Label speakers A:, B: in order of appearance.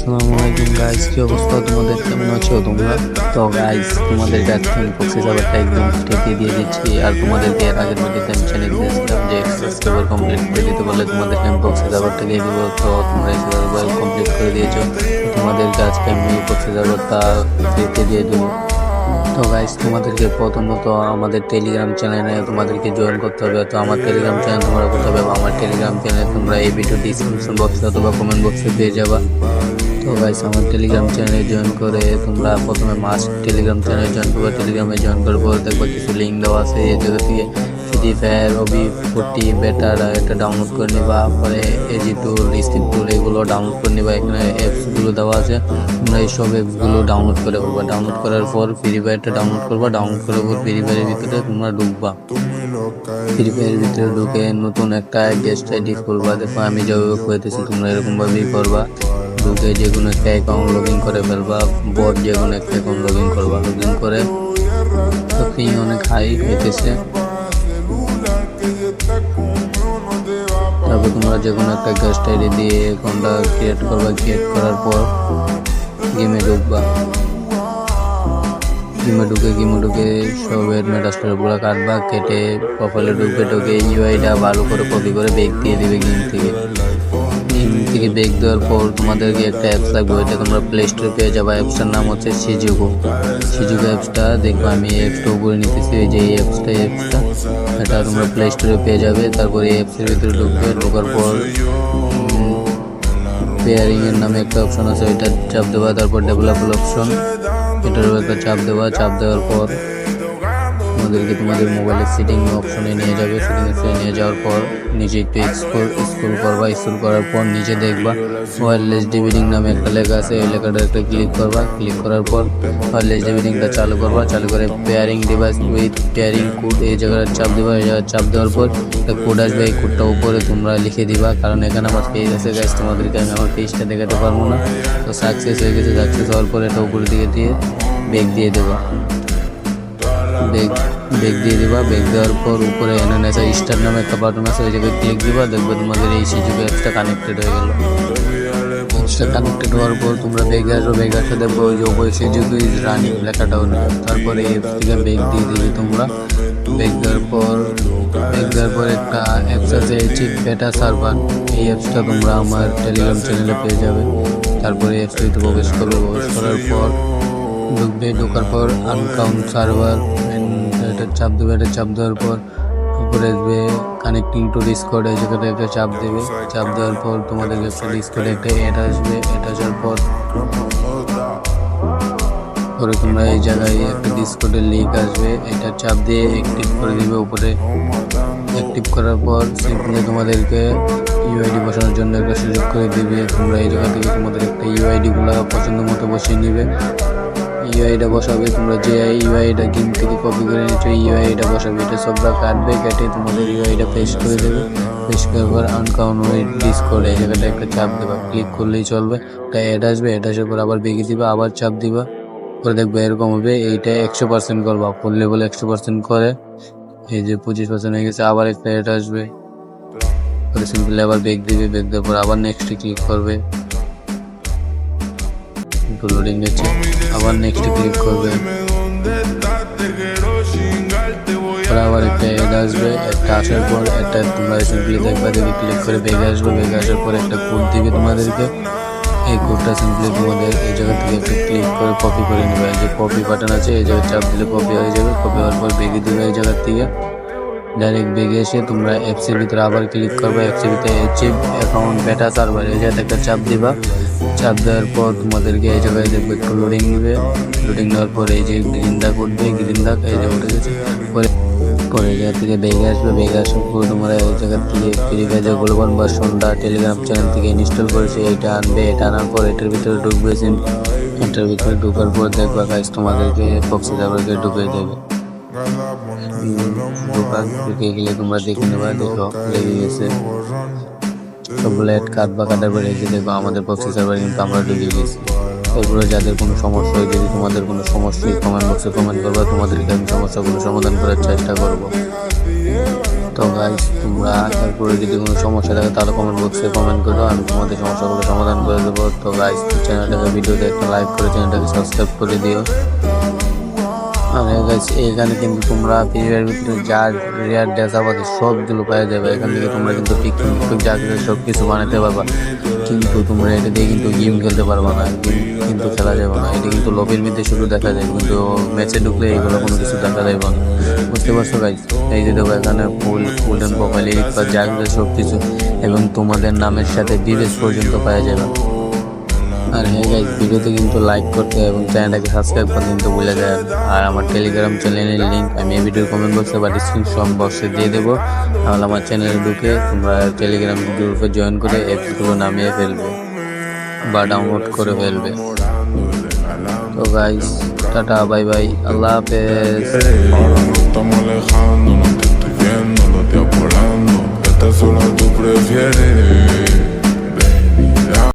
A: আসসালামু আলাইকুম গাইস, কি অবস্থা তোমাদের? কেমন আছো তোমরা? তো গাইস, তোমাদের কাছে আমি প্রক্সি সার্ভারটা একদম ফ্রিতে দিয়ে দিচ্ছি। আর তোমাদেরকে এর আগের ভিডিওতে আমি চ্যানেল দিয়েছিলাম যে সাবস্ক্রাইবার কমপ্লিট করে দিতে বলে তোমাদেরকে আমি প্রক্সি সার্ভারটা দিয়ে দিব। তো তোমরা এই সার্ভার কমপ্লিট করে দিয়েছো। তোমাদেরকে আজকে আমি প্রক্সি সার্ভারটা ফ্রিতে দিয়ে দেবো। তো গাইস, তোমাদেরকে প্রথমত আমাদের টেলিগ্রাম চ্যানেলে তোমাদেরকে জয়েন করতে হবে। তো আমার টেলিগ্রাম চ্যানেল তোমরা করতে হবে, আমার টেলিগ্রাম চ্যানেল তোমরা এই ভিডিও ডিসক্রিপশন বক্সে অথবা কমেন্ট বক্সে পেয়ে যাবা। তো গাইস, আমার টেলিগ্রাম চ্যানেলে জয়েন করে তোমরা প্রথমে টেলিগ্রাম চ্যানেলে জয়েন করবে। টেলিগ্রামে জয়েন করার পর দেখবা কিছু লিঙ্ক দেওয়া আছে, এই জায়গা থেকে ফ্রি ফায়ার OB40 বেটার এটা ডাউনলোড করে নিবা। পরে এজি টুল, স্টিপ টুল এগুলো ডাউনলোড করে নিবা। এখানে অ্যাপসগুলো দেওয়া আছে, তোমরা এইসব অ্যাপসগুলো ডাউনলোড করে ফেলবা। ডাউনলোড করার পর ফ্রি ফায়ারটা ডাউনলোড করবা। ডাউনলোড করার পর ফ্রি ফায়ারের ভিতরে তোমরা ঢুকবা। ফ্রি ফায়ারের ভিতরে ঢুকে নতুন একটা গেস্ট আইডি খুলবা। দেখো আমি যেভাবে করতেছি তোমরা এরকমভাবেই করবা। ঢুকে যে কোনো একটা অ্যাকাউন্ট লগ ইন করে ফেলবা। বট যে কোনো একটা অ্যাকাউন্ট লগ ইন করবা। লগ ইন করে তো ফি অনেক হাই হইতেছে। তারপর তোমরা যে কোনো একটা গেস্ট আইডি দিয়ে অ্যাকাউন্টটা ক্রিয়েট করবা। ক্রিয়েট করার পর গেমে ঢুকবা। গেমে ঢুকে সব মেটাস্টারগুলো কাটবা। কেটে প্রোফাইলে ঢুকে ইউআইটা ভালো করে কপি করে ব্যাক দিয়ে দিবে। গেম থেকে ব্যাক দেওয়ার পর তোমাদেরকে একটা অ্যাপস লাগবে, ওইটা তোমরা প্লে স্টোরে পেয়ে যাবে। অ্যাপসটার নাম হচ্ছে সিজুগো অ্যাপসটা। দেখবো আমি অ্যাপসটা উপরে নিতেছি, এই যে এই অ্যাপসটা এটা তোমরা প্লে স্টোরে পেয়ে যাবে। তারপরে এই অ্যাপসের ভিতরে ঢোকার পর পেয়ারিং এর নামে একটা অপশন আছে, ওইটা চাপ দেওয়া। তারপর ডেভেলপার অপশন, এটারও একটা চাপ দেওয়ার পর তোমাদেরকে তোমাদের মোবাইলের সেটিং অপশনে নিয়ে যাবে। সেটিংসে নিয়ে যাওয়ার পর নিচে একটু স্ক্রল করবা। স্ক্রল করার পর নিচে দেখবা ওয়্যারলেস ডিভিডিং নামে একটা লেখা আছে, এই লেখাটা একটা ক্লিক করবা। ক্লিক করার পর ওয়্যারলেস ডিভিডিংটা চালু করবা। চালু করে pairing device with pairing code এই জায়গাটা চাপ দেবা। এই জায়গায় চাপ দেওয়ার পর একটা কোড আসবে, এই কোডটা উপরে তোমরা লিখে দিবা। কারণ এখানে আমার পেজ আছে গাইস, তোমাদেরকে আমি আমার পেজটা দেখাতে পারবো না। তো সাকসেস হয়ে গেছে। সাকসেস হওয়ার পর এটা উপরে দিকে দিয়ে ব্যাক দিয়ে দেবা। ব্যাক দিয়ে দিবা। ব্যাক দেওয়ার পর উপরে এনএনএস স্টার নামে একটা বাটন আছে, ওই জায়গায় ক্লিক দিবা। দেখবে তোমাদের এই সিজুগো অ্যাপসটা কানেক্টেড হয়ে গেল। অ্যাপসটা কানেক্টেড হওয়ার পর তোমরা ব্যাগে আসো। ব্যাগে আসো দেখবো ওই যে ওপরে সিজুগো ইজ রানিং লেখাটাও নেই। তারপরে এই অ্যাপস থেকে ব্যাক দিয়ে দিবে তোমরা। ব্যাক দেওয়ার পর একটা অ্যাপস আছে চিপ বেটা সার্ভার, এই অ্যাপসটা তোমরা আমার টেলিগ্রাম চ্যানেলে পেয়ে যাবে। তারপরে এই অ্যাপসটিতে প্রবেশ করবে। প্রবেশ করার পর ঢোকার পর আনকাউন্ট সার্ভার এটা চাপ দেবে। এটা চাপ দেওয়ার পর উপরে আসবে কানেক্টিং টু ডিসকর্ড, এই জায়গাটা একটা চাপ দেবে। চাপ দেওয়ার পর তোমাদের একটা ডিসকর্ডে একটা অ্যাড আসবে। অ্যাড আসার পর তোমরা এই জায়গায় একটা ডিসকর্ডের লিঙ্ক আসবে, এটা চাপ দিয়ে অ্যাক্টিভ করে দিবে। উপরে অ্যাক্টিভ করার পর সিম্পলি তোমাদেরকে ইউআইডি বসানোর জন্য একটা সুযোগ করে দিবে। তোমরা এই জায়গা থেকে তোমাদের একটা ইউআইডিগুলো পছন্দ মতো বসিয়ে নিবে। ইউআইটা বসাবে, তোমরা যে ইউআইটা গেম থেকে কপি করে নিচ্ছো ইউআইটা বসাবে। এটা সবটা কাটবে, কেটে তোমাদের ইউআইটা পেস্ট করে দেবে। পেস্ট করার পর আনকাউন্ট ডিসকর্ড এই জায়গাটা একটা চাপ দেবা। ক্লিক করলেই চলবে। একটা অ্যাড আসবে, অ্যাড আসার পর আবার বেগে দিবা, আবার চাপ দিবা। করে দেখবে এরকম হবে। এইটা 100% করবা, ফুল লেভেল 100% করে এই যে 25% হয়ে গেছে। আবার একটা অ্যাড আসবে, করে সিম্পলি আবার বেগ দিবে। বেগ দেওয়ার পর আবার নেক্সটে ক্লিক করবে। লোডিং নিচ্ছে, আবার নেক্সটে ক্লিক করবে। আবার একটা অ্যাড আসবে, একটা আসার পর একটা তোমরা সিম্পলি দেখবা, দেখে ক্লিক করে বেগে আসবে। বেগে আসার পর একটা কোড দিবে তোমাদেরকে। এই কোডটা সিম্পলি তোমাদের এই জায়গা থেকে একটা ক্লিক করে কপি করে নেবে। এই যে কপি বাটন আছে, এই জায়গায় চাপ দিলে কপি হয়ে যাবে। কপি হওয়ার পর বেগে দিবে এই জায়গার থেকে। ডাইরেক্ট বেগে এসে তোমরা অ্যাপসের ভিতরে আবার ক্লিক করবে। অ্যাপসের ভিতরে চিপ অ্যাকাউন্ট বেটা সার্ভার এই জায়গায় একটা চাপ দিবা। চাপ দেওয়ার পর তোমাদেরকে এই জায়গায় দেখবে একটু লোডিং নেবে। লোডিং নেওয়ার পর এই যে গ্রিন দাগ উঠবে, গ্রিন দাগ এই যে উঠে গেছে। পরে এই জায়গা থেকে বেগে আসবে। বেগে আসার পর তোমরা এই জায়গা থেকে ফ্রি ফায়ার গ্লোবাল ভার্সনটা টেলিগ্রাম চ্যানেল থেকে ইনস্টল করেছে, এইটা আনবে। এটা আনার পর এটার ভিতরে ঢুকবে। এটার ভিতরে ঢোকার পর দেখবা গাইস তোমাদেরকে প্রক্সি সার্ভারকে ঢুকে দেবে। ঢুকে গেলে তোমরা দেখে নেবা। দেখো লেগে গেছে সবগুলো অ্যাড কাটার পরে এসে দেখো আমাদের প্রক্সি সার্ভার কিন্তু আমরা ঢুকে গেছি। এরপরে যাদের কোনো সমস্যা হয়, যদি তোমাদের কোনো সমস্যা কমেন্ট বক্সে কমেন্ট করবা, তোমাদেরকে আমি সমস্যাগুলো সমাধান করার চেষ্টা করবো। তো গাইস তোমরা এরপরে যদি কোনো সমস্যা থাকে তাহলে কমেন্ট বক্সে কমেন্ট করো, আমি তোমাদের সমস্যাগুলো সমাধান করে দেবো। তো গাইস চ্যানেলটাকে ভিডিওতে একটা লাইক করে চ্যানেলটাকে সাবস্ক্রাইব করে দিও। আর গাইস এখানে কিন্তু তোমরা ফ্রি ফায়ারের ভিতরে যা রেয়ার ডেটা পাবে সবগুলো পাওয়া যাবে। এখান থেকে তোমরা কিন্তু টিকটক যা কিছু সব কিছু বানাতে পারবা, কিন্তু তোমরা এটা দিয়ে কিন্তু গেম খেলতে পারবা না, গেম কিন্তু খেলা যাবে না। এটা কিন্তু লবির মধ্যে শুধু দেখা যায়, কিন্তু ম্যাচে ঢুকলে এইগুলো কোনো কিছু দেখা যাবে না, বুঝতে পারছো গাইস? এই যে দেখো এখানে গোল্ডেন প্রোফাইল এডিট করা যা কিছু সব কিছু, এবং তোমাদের নামের সাথে ডিবেস পর্যন্ত পাওয়া যাবে। আর হ্যাঁ গাইস ভিডিওতে কিন্তু লাইক করতে এবং চ্যানেলটাকে সাবস্ক্রাইব করতে কিন্তু ভুলে যায়। আর আমার টেলিগ্রাম চ্যানেলের লিঙ্ক আমি এই ভিডিওর কমেন্ট বক্সে বা ডিসক্রিপশন বক্সে দিয়ে দেবো। তাহলে আমার চ্যানেলে ঢুকে তোমরা টেলিগ্রাম গ্রুপে জয়েন করে অ্যাপসগুলো নামিয়ে ফেলবে বা ডাউনলোড করে ফেলবে। তো গাইস টাটা, বাই বাই, আল্লাহ হাফেজ।
B: Ahora nos estamos alejando, no te estoy viendo, los días volando. Estar sola tú prefieres.